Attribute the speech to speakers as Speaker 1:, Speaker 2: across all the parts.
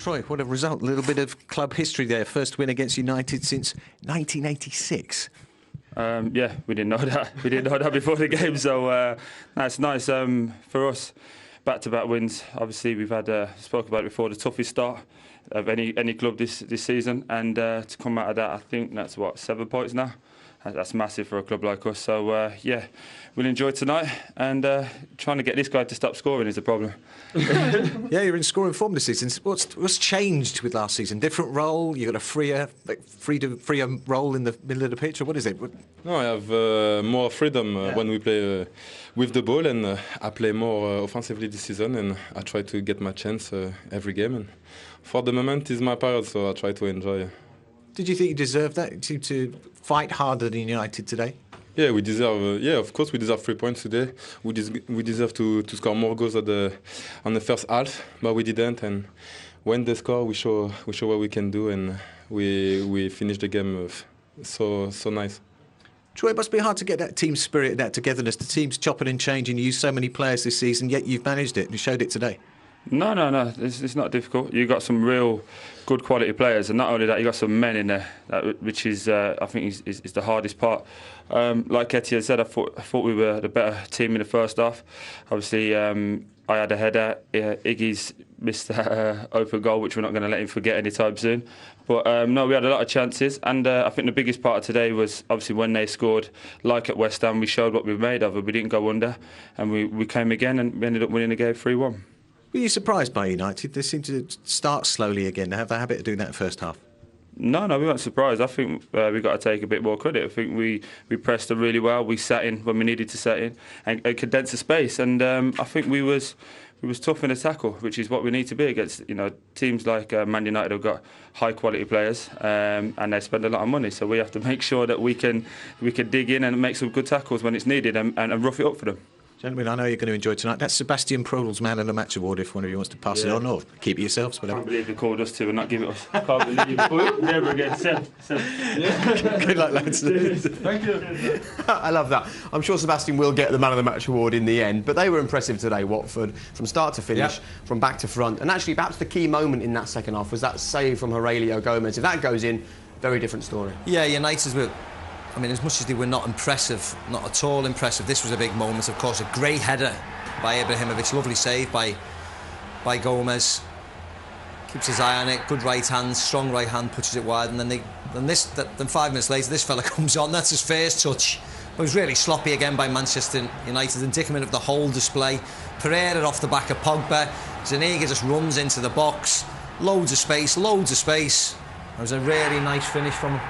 Speaker 1: Troy, what a result. A little bit of club history there. First win against United since 1986.
Speaker 2: Yeah, we didn't know that. We didn't know that before the game, so that's nice for us. Back-to-back wins. Obviously, we've had spoke about it before, the toughest start of any club this season, and to come out of that, I think that's what, 7 points now. That's massive for a club like us. So yeah, we'll enjoy tonight, and trying to get this guy to stop scoring is a problem.
Speaker 1: Yeah, you're in scoring form this season. What's changed with last season? Different role? You got a freer role in the middle of the pitch, or what is it?
Speaker 3: No, I have more freedom when we play with the ball, and I play more offensively this season, and I try to get my chance every game. And for the moment, it's my period, so I try to enjoy.
Speaker 1: Did you think you deserved that, to fight harder than United today?
Speaker 3: Yeah, we deserve. Yeah, of course, we deserve 3 points today. We deserve to score more goals on the first half, but we didn't. And when they score, we show what we can do, and we finish the game so nice.
Speaker 1: Troy, it must be hard to get that team spirit, that togetherness. The team's chopping and changing. You use so many players this season, yet you've managed it. You showed it today.
Speaker 2: No. It's not difficult. You've got some real good quality players, and not only that, you've got some men in there, which is, I think, is the hardest part. Like Etienne said, I thought we were the better team in the first half. Obviously, I had a header. Iggy's missed that open goal, which we're not going to let him forget anytime soon. But no, we had a lot of chances, and I think the biggest part of today was obviously when they scored, like at West Ham, we showed what we were made of, and we didn't go under, and we came again, and we ended up winning the game 3-1.
Speaker 1: Were you surprised by United? They seem to start slowly again. They have the habit of doing that in the first half. No,
Speaker 2: we weren't surprised. I think we've got to take a bit more credit. I think we pressed them really well. We sat in when we needed to sat in and condense the space. And I think we was tough in the tackle, which is what we need to be against teams like Man United have got high quality players and they spend a lot of money. So we have to make sure that we can dig in and make some good tackles when it's needed and rough it up for them.
Speaker 1: Gentlemen, I know you're going to enjoy tonight. That's Sebastian Prödel's Man of the Match award, if one of you wants to pass it on, or keep it yourselves. Whatever.
Speaker 2: I can't believe they called us to and not give it us. I can't believe it. Never again.
Speaker 1: Good luck, lads.
Speaker 4: Thank you. I love that. I'm sure Sebastian will get the Man of the Match award in the end, but they were impressive today, Watford, from start to finish, from back to front. And actually, perhaps the key moment in that second half was that save from Aurelio Gomez. If that goes in, very different story.
Speaker 5: Yeah, United were... I mean, as much as they were not impressive, not at all impressive, this was a big moment, of course. A great header by Ibrahimovic, lovely save by Gomez. Keeps his eye on it, good right hand, strong right hand, pushes it wide, and then 5 minutes later, this fella comes on, that's his first touch. It was really sloppy again by Manchester United, indicament of the whole display. Pereira off the back of Pogba, Zuniga just runs into the box, loads of space. It was a really nice finish from him.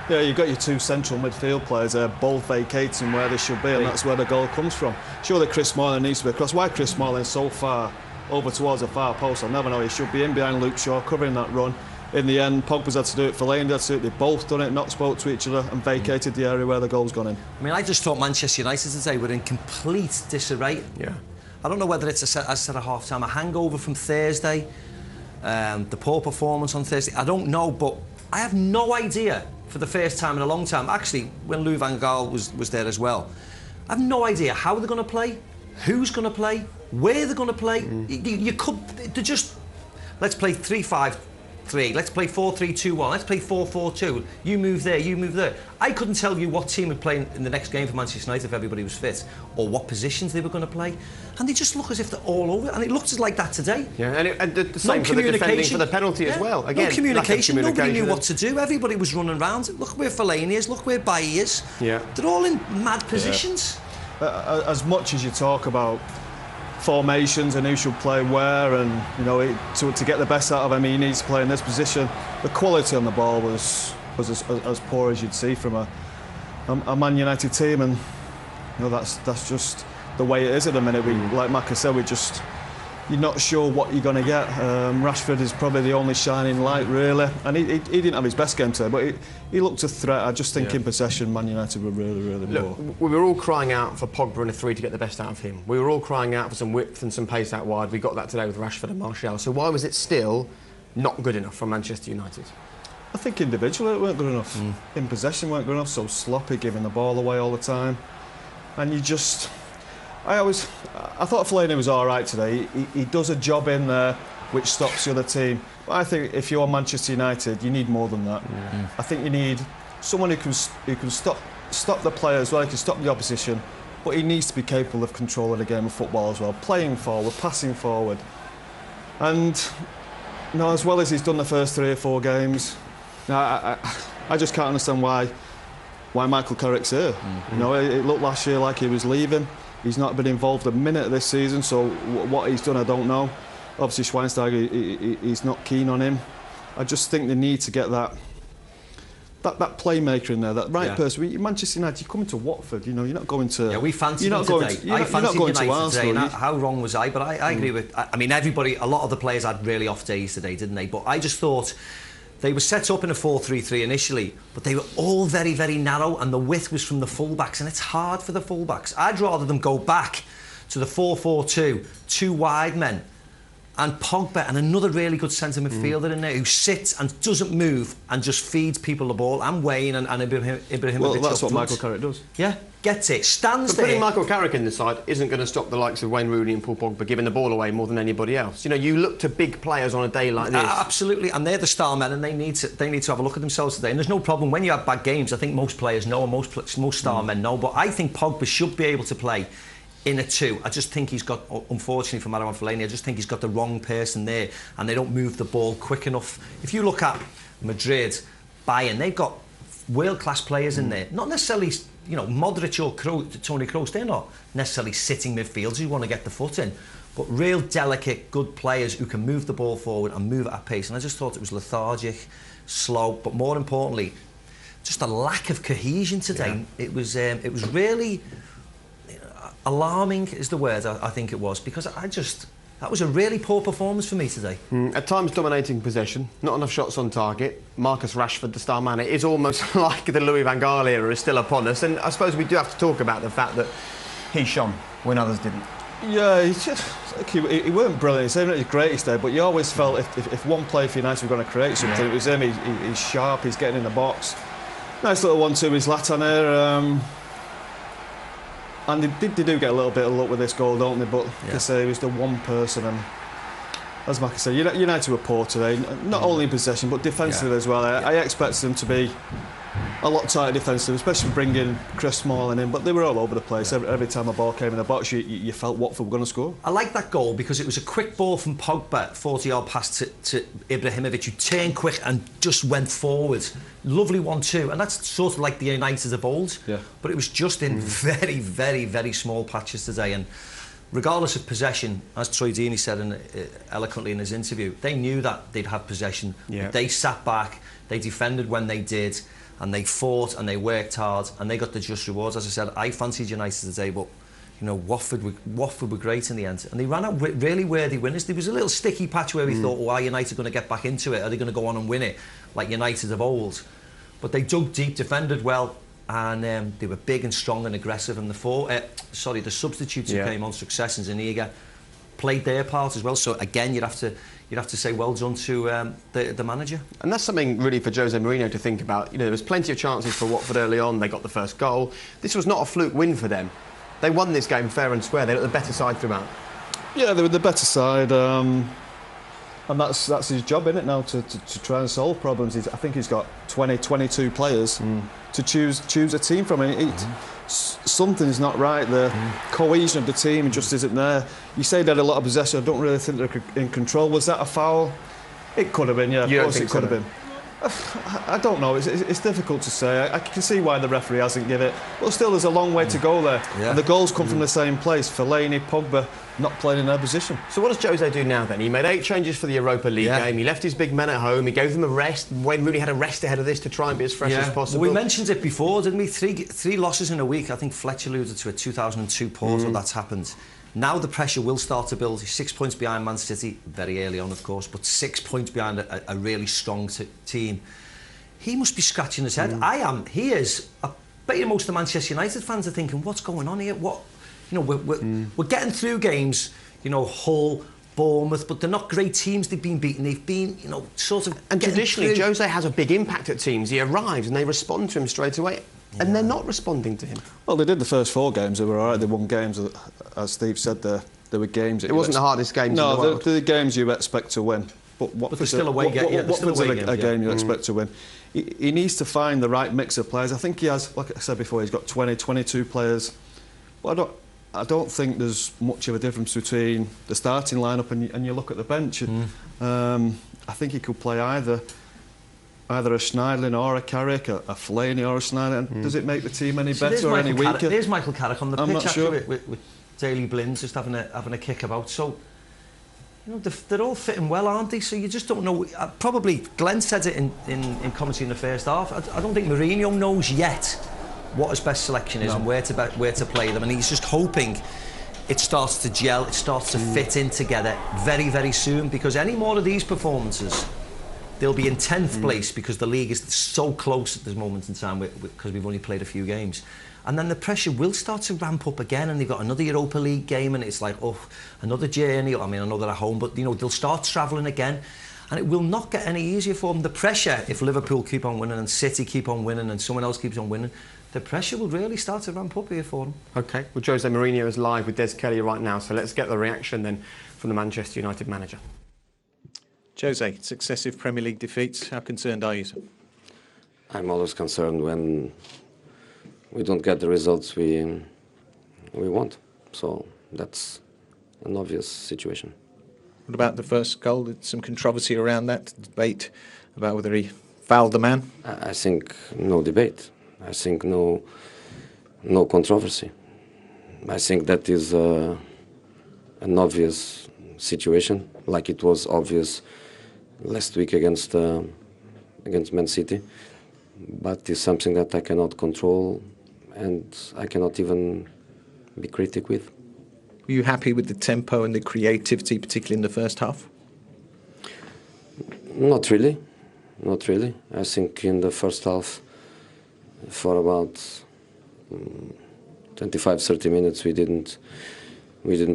Speaker 6: Yeah, you've got your two central midfield players there, both vacating where they should be, and that's where the goal comes from. Surely Chris Smalling needs to be across. Why Chris Smalling so far over towards the far post, I'll never know. He should be in behind Luke Shaw, covering that run. In the end, Pogba's had to do it, Fellaini had to do it. They've both done it, not spoke to each other, and vacated the area where the goal's gone in.
Speaker 5: I mean, I just thought Manchester United today were in complete disarray. Yeah. I don't know whether it's, as I said at half-time, a hangover from Thursday, the poor performance on Thursday. I don't know, but I have no idea. For the first time in a long time, actually, when Lou Van Gaal was there as well. I have no idea how they're going to play, who's going to play, where they're going to play. You could, they're just, let's play 3-5-3, let's play 4-3-2-1, let's play 4-4-2. You move there, you move there. I couldn't tell you what team would play in the next game for Manchester United if everybody was fit, or what positions they were going to play. And they just look as if they're all over, and it looked like that today.
Speaker 4: Yeah, and the same for the defending for the penalty as well. Again,
Speaker 5: no communication, nobody knew what to do. Everybody was running around. Look where Fellaini is, look where Bailly is. Yeah. They're all in mad positions.
Speaker 6: Yeah. As much as you talk about formations and who should play where, and to get the best out of him, he needs to play in this position. The quality on the ball was as poor as you'd see from a Man United team, and that's just the way it is at the minute. Like Macca said, you're not sure what you're going to get. Rashford is probably the only shining light, really, and he didn't have his best game today, but he looked a threat. I just think in possession, Man United were really poor.
Speaker 4: We were all crying out for Pogba and a 3 to get the best out of him. We were all crying out for some width and some pace out wide. We got that today with Rashford and Martial. So why was it still not good enough from Manchester United?
Speaker 6: I think individually it weren't good enough. In possession weren't good enough, so sloppy, giving the ball away all the time. And I thought Fellaini was all right today. He does a job in there which stops the other team. But I think if you're Manchester United, you need more than that. I think you need someone who can stop the player as well, he can stop the opposition, but he needs to be capable of controlling the game of football as well, playing forward, passing forward. And as well as he's done the first 3 or 4 games, I just can't understand why Michael Carrick's here. It looked last year like he was leaving. He's not been involved a minute this season, so what he's done I don't know. Obviously Schweinsteiger, he's not keen on him. I just think they need to get that playmaker in there, that right person. Manchester United, you're coming to Watford, you're not going to...
Speaker 5: Yeah, we fancied him today. I fancied United today, and how wrong was I? But I agree with... I mean, a lot of the players had really off days today, didn't they? But I just thought they were set up in a 4-3-3 initially, but they were all very, very narrow, and the width was from the fullbacks, and it's hard for the fullbacks. I'd rather them go back to the 4-4-2, 2 wide men, and Pogba and another really good centre midfielder in there who sits and doesn't move and just feeds people the ball, and Wayne and Ibrahimovic.
Speaker 6: Well, that's what Michael Carrick does.
Speaker 5: Yeah, gets it, stands there.
Speaker 4: But putting Michael Carrick in the side isn't going to stop the likes of Wayne Rooney and Paul Pogba giving the ball away more than anybody else. You look to big players on a day like this.
Speaker 5: Absolutely, and they're the star men, and they need to have a look at themselves today. And there's no problem when you have bad games. I think most players know, and most star men know. But I think Pogba should be able to play in a 2. I just think he's got, unfortunately for Marouane Fellaini, I just think he's got the wrong person there, and they don't move the ball quick enough. If you look at Madrid, Bayern, they've got world-class players in there. Not necessarily, Modric or Toni Kroos, they're not necessarily sitting midfielders who want to get the foot in, but real delicate, good players who can move the ball forward and move at pace. And I just thought it was lethargic, slow, but more importantly, just a lack of cohesion today. Yeah. It was really... alarming is the word, I think it was, because that was a really poor performance for me today.
Speaker 4: At times dominating possession, not enough shots on target. Marcus Rashford, the star man, it is almost like the Louis van Gaal era is still upon us, and I suppose we do have to talk about the fact that he shone when others didn't.
Speaker 6: Yeah, he weren't brilliant. He's even at his greatest day, but you always felt if one player for United were going to create something, it was him. He's sharp, he's getting in the box. Nice little 1-2 with Zlatan here. And they do get a little bit of luck with this goal, don't they? But they say it was the one person, and as Mackie said, United were poor today, not only in possession but defensively as well. I expected them to be a lot tighter defensively, especially bringing Chris Smalling in, but they were all over the place. Every time a ball came in the box, you felt Watford were going to score.
Speaker 5: I like that goal because it was a quick ball from Pogba, 40-yard pass to Ibrahimovic, who turned quick and just went forward. Lovely 1-2, and that's sort of like the United of old. Yeah. But it was just in very, very, very small patches today, and regardless of possession, as Troy Deeney said eloquently in his interview, they knew that they'd have possession. Yeah. They sat back, they defended when they did, and they fought and they worked hard, and they got the just rewards. As I said, I fancied United today, but Watford were great in the end, and they ran out really worthy winners. There was a little sticky patch where we thought, well, are United going to get back into it? Are they going to go on and win it like United of old? But they dug deep, defended well, and they were big and strong and aggressive. And the substitutes who came on, Success and Zuniga, played their part as well. So again, you'd have to say well done to the manager. And that's something really for Jose Mourinho to think about. There was plenty of chances for Watford early on. They got the first goal. This was not a fluke win for them. They won this game fair and square. They were the better side throughout. Yeah, they were the better side. And that's his job, isn't it, now, to try and solve problems. I think he's got 22 players to choose a team from. Something's not right. The cohesion of the team just isn't there. You say they had a lot of possession. I don't really think they're in control. Was that a foul? It could have been, yeah. Of course it could have been. I don't know. It's difficult to say. I can see why the referee hasn't given it. But still, there's a long way to go there. Yeah. And the goals come from the same place. Fellaini, Pogba, not playing in their position. So what does Jose do now then? He made 8 changes for the Europa League game. He left his big men at home. He gave them a rest. Wayne Rooney had a rest ahead of this to try and be as fresh as possible. Well, we mentioned it before, didn't we? Three losses in a week. I think Fletcher alluded to it. 2002 Porto, that's happened. Now the pressure will start to build. He's 6 points behind Man City, very early on, of course, but 6 points behind a really strong team. He must be scratching his head. I am. He is. I bet you most of the Manchester United fans are thinking, what's going on here? We're getting through games, Hull, Bournemouth, but they're not great teams. They've been beaten. They've been, sort of. And traditionally, Jose has a big impact at teams. He arrives and they respond to him straight away.
Speaker 4: and they're not responding to him.
Speaker 6: Well, they did the first 4 games. They were all right. They won games, as Steve said. There were games.
Speaker 4: It wasn't the hardest games in the world.
Speaker 6: No, the games you expect to win. But
Speaker 5: there's still a way game.
Speaker 6: Watford's a game you expect to win. He needs to find the right mix of players. I think he has, like I said before, he's got 20, 22 players. But I don't think there's much of a difference between the starting lineup and you look at the bench. I think he could play either a Schneidlin or a Carrick, a Fellaini or a Schneidlin. Does it make the team any better or any weaker?
Speaker 5: There's Michael Carrick on the pitch
Speaker 6: actually
Speaker 5: with Daley Blinds just having a kick about. So, you know, they're all fitting well, aren't they? So you just don't know. Probably Glenn said it in commentary in the first half. I don't think Mourinho knows yet what his best selection is and where to play them, and he's just hoping it starts to gel, it starts to fit in together very, very soon, because any more of these performances, they'll be in 10th place because the league is so close at this moment in time because we've only played a few games. And then the pressure will start to ramp up again, and they've got another Europa League game, and it's like, oh, another journey. I mean, I know they're at home, but, you know, they'll start travelling again, and it will not get any easier for them. The pressure, if Liverpool keep on winning and City keep on winning and someone else keeps on winning, the pressure will really start to ramp up here for them.
Speaker 4: OK, well, Jose Mourinho is live with Des Kelly right now, so let's get the reaction then from the Manchester United manager.
Speaker 1: Jose, successive Premier League defeats. How concerned are you, sir?
Speaker 7: I'm always concerned when we don't get the results we want. So that's an obvious situation.
Speaker 1: What about the first goal? There's some controversy around that, debate about whether he fouled the man.
Speaker 7: I think no debate. I think no controversy. I think that is an obvious situation, like it was obvious last week against Man City. But it's something that I cannot control, and I cannot even be critical with.
Speaker 1: Were you happy with the tempo and the creativity, particularly in the first half?
Speaker 7: Not really. Not really. I think in the first half, for about 25-30 minutes, we didn't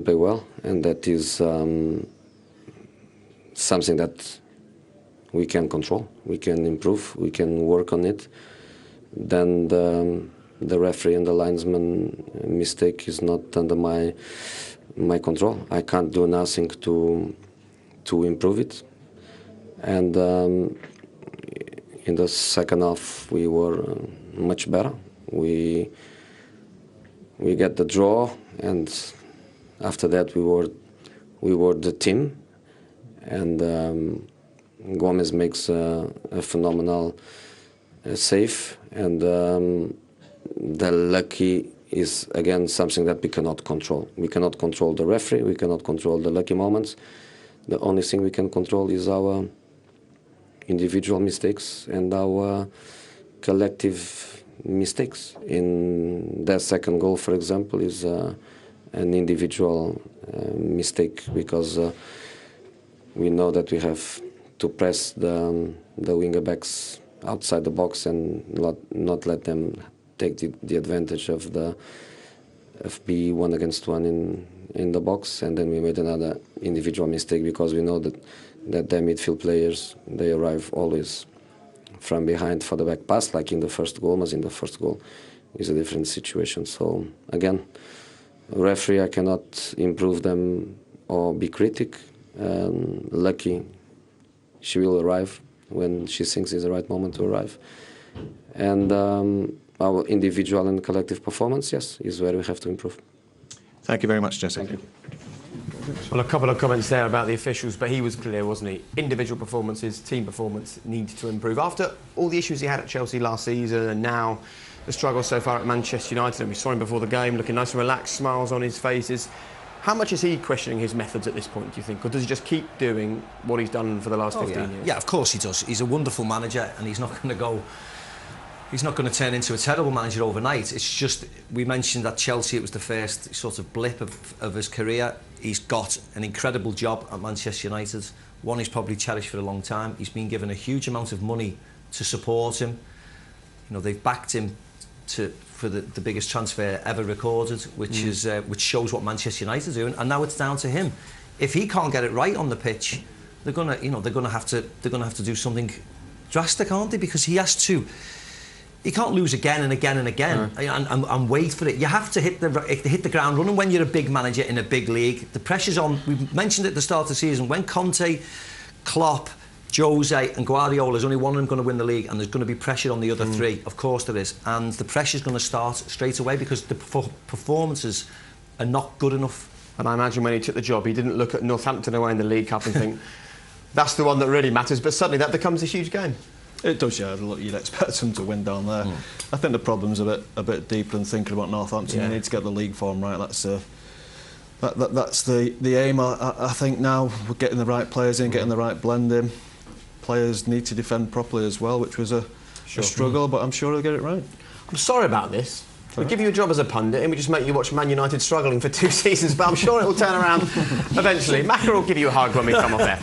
Speaker 7: play well, and that is something that we can control, we can improve, we can work on it. Then the referee and the linesman mistake is not under my control. I can't do nothing to improve it. And in the second half, we were much better. We get the draw, and after that we were the team. And Gomez makes a phenomenal save, and the lucky is again something that we cannot control. We cannot control the referee, we cannot control the lucky moments. The only thing we can control is our individual mistakes and our collective mistakes. In that second goal, for example, is an individual mistake, because we know that we have to press the winger backs outside the box and not let them take the advantage of be 1 against 1 in the box. And then we made another individual mistake, because we know that their midfield players, they arrive always from behind for the back pass, like in the first goal. But in the first goal is a different situation. So again, referee, I cannot improve them or be critic. Lucky, she will arrive when she thinks it's the right moment to arrive. And our individual and collective performance, yes, is where we have to improve.
Speaker 1: Thank you very much, Jesse.
Speaker 4: Thank you. Well, a couple of comments there about the officials, but he was clear, wasn't he? Individual performances, team performance needs to improve. After all the issues he had at Chelsea last season, and now the struggle so far at Manchester United, and we saw him before the game looking nice and relaxed, smiles on his faces. How much is he questioning his methods at this point, do you think? Or does he just keep doing what he's done for the last 15 years?
Speaker 5: Yeah, of course he does. He's a wonderful manager, and he's not going to turn into a terrible manager overnight. It's just, we mentioned that Chelsea, it was the first sort of blip of his career. He's got an incredible job at Manchester United, one he's probably cherished for a long time. He's been given a huge amount of money to support him. You know, they've backed him for the biggest transfer ever recorded, which shows what Manchester United are doing. And now it's down to him. If he can't get it right on the pitch, they're gonna have to do something drastic, aren't they? Because he has to You can't lose again and again and again and wait for it. You have to hit the ground running when you're a big manager in a big league. The pressure's on. We mentioned at the start of the season, when Conte, Klopp, Jose and Guardiola, there's only one of them going to win the league, and there's going to be pressure on the other three. Of course there is. And the pressure's going to start straight away because the performances are not good enough.
Speaker 4: And I imagine when he took the job, he didn't look at Northampton away in the League Cup and think, that's the one that really matters. But suddenly that becomes a huge game. It does, yeah. Look, you'd expect them to win down there. I think the problem's a bit deeper than thinking about Northampton. You need to get the league form right. That's the aim. I think now we're getting the right players in, getting the right blend in. Players need to defend properly as well, which was a struggle, but I'm sure they'll get it right. I'm sorry about this. We'll give you a job as a pundit and we just make you watch Man United struggling for 2 seasons, but I'm sure it will turn around eventually. Macca will give you a hug when we come off there.